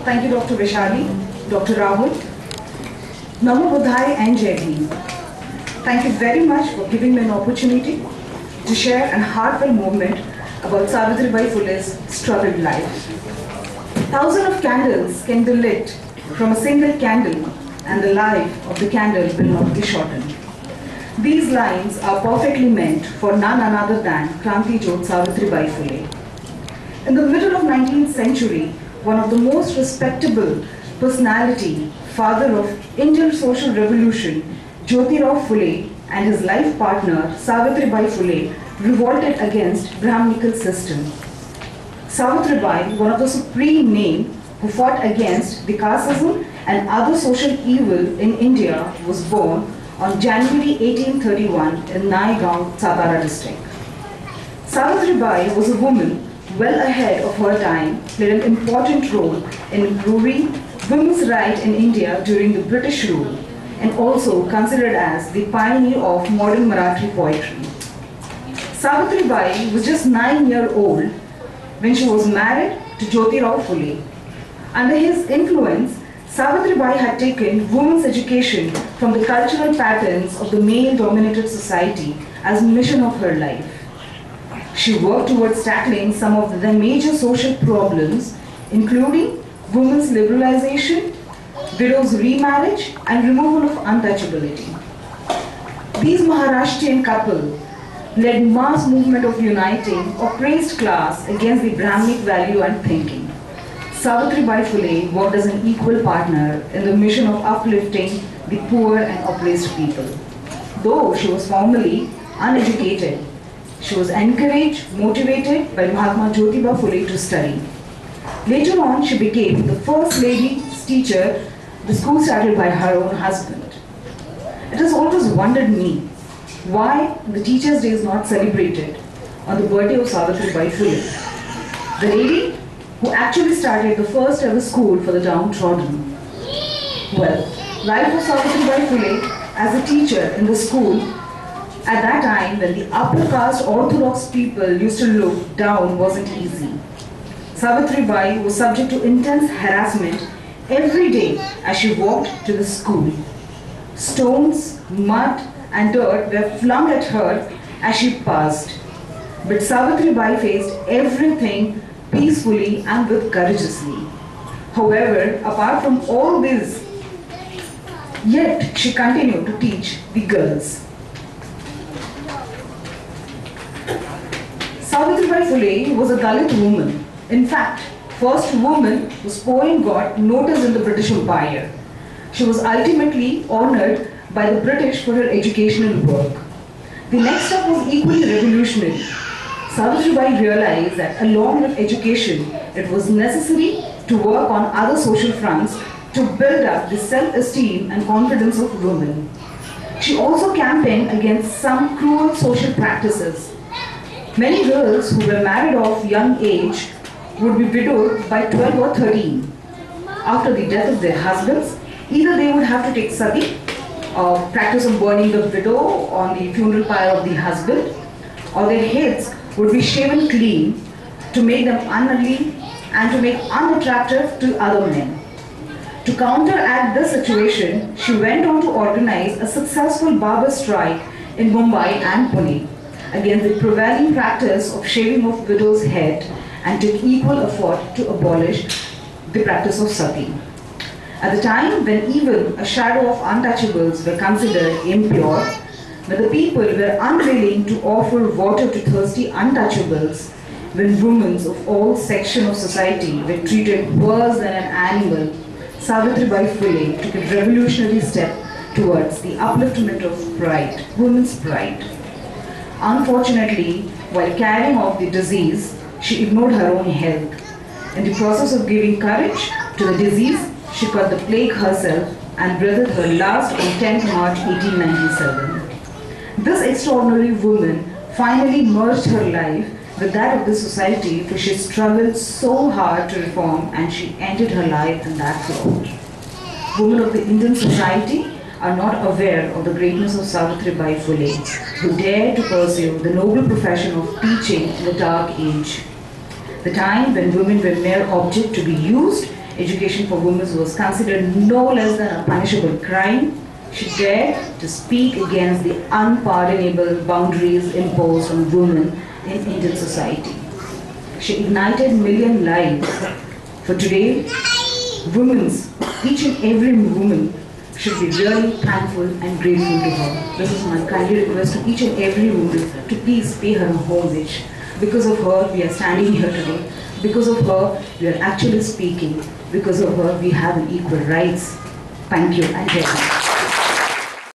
Thank you, Dr. Vishali, Dr. Rahul, Namo Buddhaya and Jai Bhim. Thank you very much for giving me an opportunity to share a heartfelt moment about Savitribai Phule's struggled life. Thousands of candles can be lit from a single candle, and the life of the candle will not be shortened. These lines are perfectly meant for none other than Krantijot Savitribai Phule. In the middle of 19th century, one of the most respectable personality, father of Indian social revolution, Jyotiba Phule, and his life partner Savitribai Phule revolted against Brahminical system. Savitribai, one of the supreme name who fought against the casteism and other social evil in India, was born on January 1831 in Naigaon, Satara district. Savitribai was a woman well ahead of her time, played an important role in improving women's rights in India during the British rule, and also considered as the pioneer of modern Marathi poetry. Savitribai was just 9 years old when she was married to Jyotiba Phule. Under his influence, Savitribai had taken women's education from the cultural patterns of the male-dominated society as a mission of her life. She worked towards tackling some of the major social problems, including women's liberalization, widows' remarriage, and removal of untouchability. These Maharashtrian couple led mass movement of uniting oppressed class against the Brahminic value and thinking. Savitribai Phule worked as an equal partner in the mission of uplifting the poor and oppressed people. Though she was formally uneducated, she was encouraged, motivated by Mahatma Jyotiba Phule to study. Later on, she became the first lady's teacher the school started by her own husband. It has always wondered me why the Teachers' Day is not celebrated on the birthday of Savitribai Phule, the lady who actually started the first ever school for the downtrodden. Well, life of Savitribai Phule as a teacher in the school at that time, when the upper caste orthodox people used to look down, wasn't easy. Savitribai was subject to intense harassment every day as she walked to the school. Stones, mud, and dirt were flung at her as she passed. But Savitribai faced everything peacefully and with courageously. However, apart from all this, yet she continued to teach the girls. Savitribai Phule was a Dalit woman. In fact, first woman whose poem got notice in the British Empire. She was ultimately honored by the British for her educational work. The next step was equally revolutionary. Savitribai realized that along with education, it was necessary to work on other social fronts to build up the self-esteem and confidence of women. She also campaigned against some cruel social practices. Many girls who were married off young age would be widowed by 12 or 13. After the death of their husbands, either they would have to take sati, or practice of burning the widow on the funeral pyre of the husband, or their heads would be shaven clean to make them unugly and to make unattractive to other men. To counteract this situation, she went on to organize a successful barber strike in Mumbai and Pune against the prevailing practice of shaving of widows' head, and took equal effort to abolish the practice of sati. At the time when even a shadow of untouchables were considered impure, when the people were unwilling to offer water to thirsty untouchables, when women of all sections of society were treated worse than an animal, Savitribai Phule took a revolutionary step towards the upliftment of pride, women's pride. Unfortunately, while carrying off the disease, she ignored her own health. In the process of giving courage to the disease, she caught the plague herself and breathed her last on 10th March 1897. This extraordinary woman finally merged her life with that of the society, for she struggled so hard to reform and she ended her life in that road. Women of the Indian society are not aware of the greatness of Savitribai Phule, who dared to pursue the noble profession of teaching in the dark age. The time when women were mere object to be used education for women was considered no less than a punishable crime, she dared to speak against the unpardonable boundaries imposed on women in Indian society. She ignited million lives. For today, each and every woman should be really thankful and grateful to her. This is my kindly request to each and every woman to please pay her homage. Because of her, we are standing here today. Because of her, we are actually speaking. Because of her, we have equal rights. Thank you and welcome.